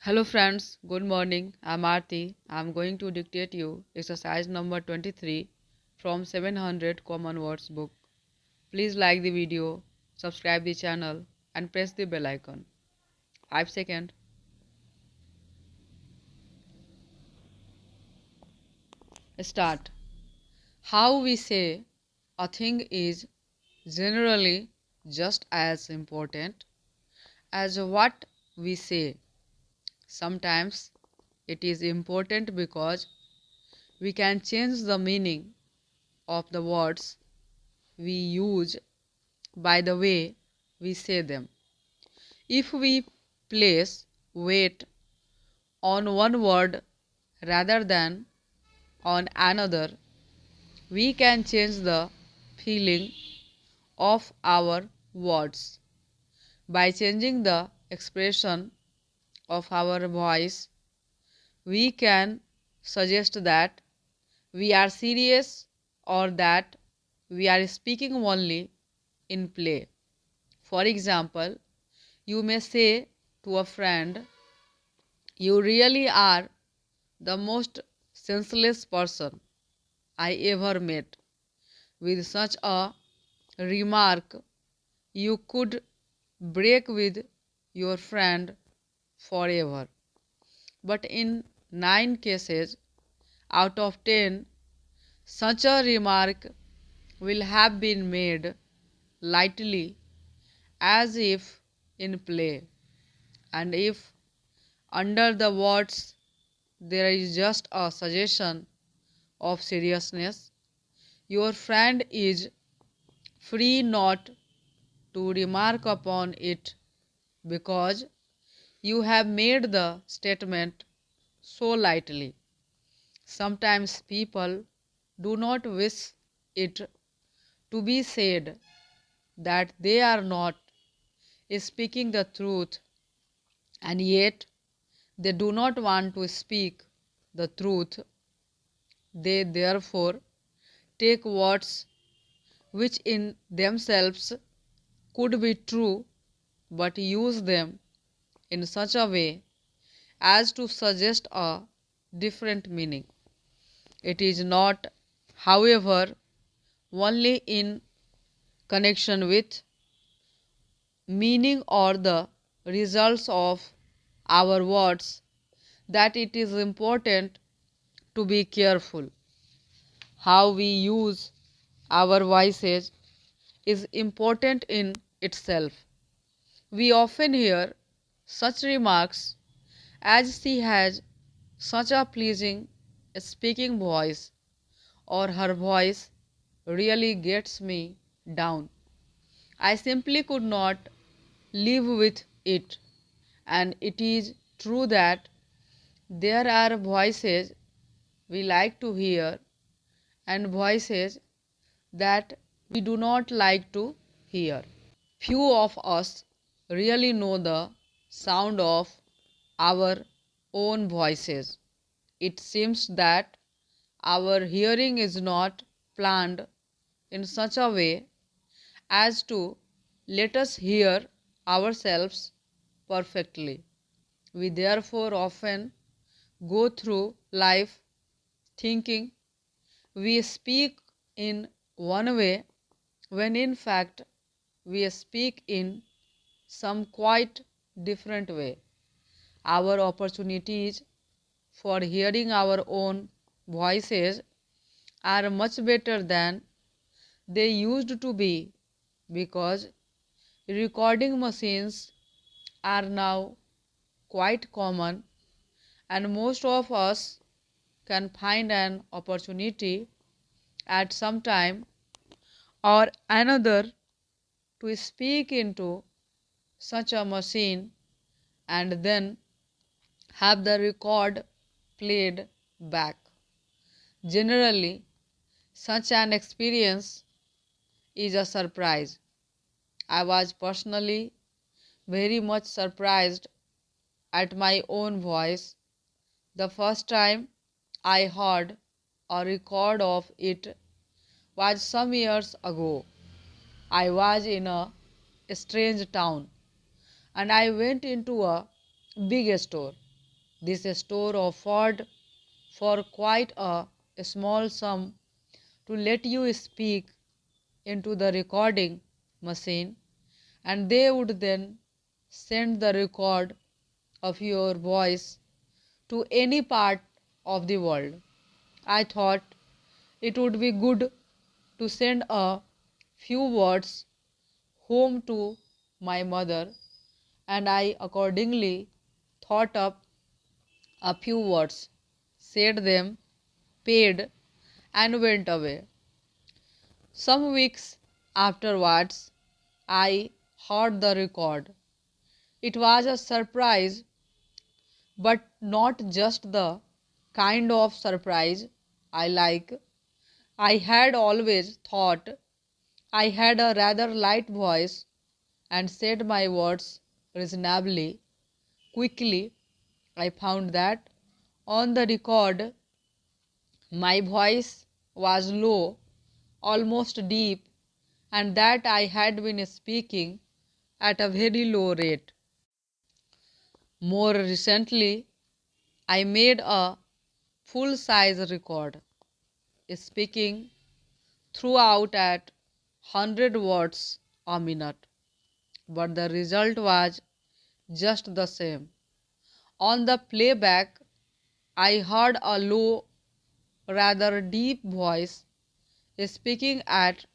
Hello friends, good morning. I'm Aarti. I'm going to dictate you exercise number 23 from 700 Common Words book. Please like the video, subscribe the channel and press the bell icon. 5 seconds. Start. How we say a thing is generally just as important as what we say. Sometimes it is important because we can change the meaning of the words we use by the way we say them. If we place weight on one word rather than on another, we can change the feeling of our words. By changing the expression of our voice, we can suggest that we are serious or that we are speaking only in play. For example, you may say to a friend, "You really are the most senseless person I ever met." With such a remark, you could break with your friend forever. But in 9 cases out of 10, such a remark will have been made lightly, as if in play. And if under the words there is just a suggestion of seriousness, your friend is free not to remark upon it because you have made the statement so lightly. Sometimes people do not wish it to be said that they are not speaking the truth, and yet they do not want to speak the truth. They therefore take words which in themselves could be true but use them in such a way as to suggest a different meaning. It is not, however, only in connection with meaning or the results of our words that it is important to be careful. How we use our voices is important in itself. We often hear such remarks as "she has such a pleasing speaking voice" or "her voice really gets me down. I simply could not live with it." And it is true that there are voices we like to hear and voices that we do not like to hear. Few of us really know the sound of our own voices. It seems that our hearing is not planned in such a way as to let us hear ourselves perfectly. We therefore often go through life thinking we speak in one way when in fact we speak in some quite different way. Our opportunities for hearing our own voices are much better than they used to be because recording machines are now quite common, and most of us can find an opportunity at some time or another to speak into such a machine and then have the record played back. Generally, such an experience is a surprise. I was personally very much surprised at my own voice the first time I heard a record of it was some years ago. I was in a strange town and I went into a big store. This store offered for quite a small sum to let you speak into the recording machine, and they would then send the record of your voice to any part of the world. I thought it would be good to send a few words home to my mother, and I accordingly thought up a few words, said them, paid, and went away. Some weeks afterwards, I heard the record. It was a surprise, but not just the kind of surprise I like. I had always thought I had a rather light voice and said my words reasonably quickly. I found that on the record my voice was low, almost deep, and that I had been speaking at a very low rate. More recently, I made a full size record, speaking throughout at 100 words a minute, but the result was just the same. On the playback, I heard a low, rather deep voice speaking at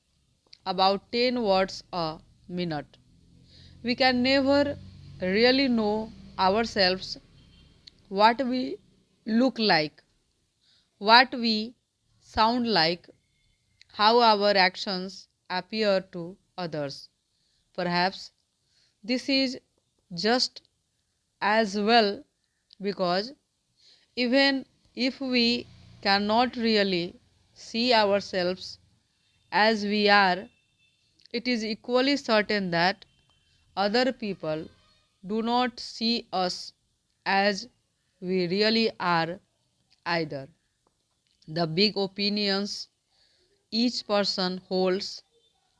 about 10 words a minute. We can never really know ourselves, what we look like, what we sound like, how our actions appear to others. Perhaps this is just as well, because even if we cannot really see ourselves as we are, it is equally certain that other people do not see us as we really are either. The big opinions each person holds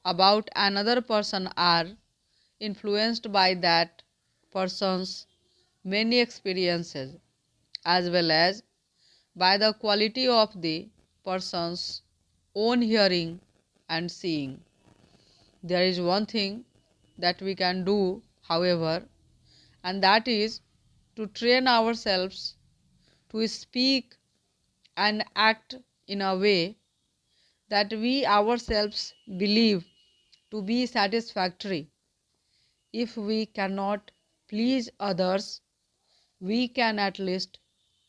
about another person are influenced by that person's many experiences, as well as by the quality of the person's own hearing and seeing. There is one thing that we can do, however, and that is to train ourselves to speak and act in a way that we ourselves believe to be satisfactory. If we cannot please others, we can at least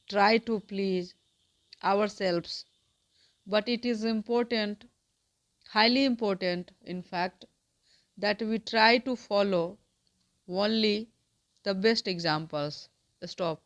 try to please ourselves. But it is important, highly important, in fact, that we try to follow only the best examples. Stop.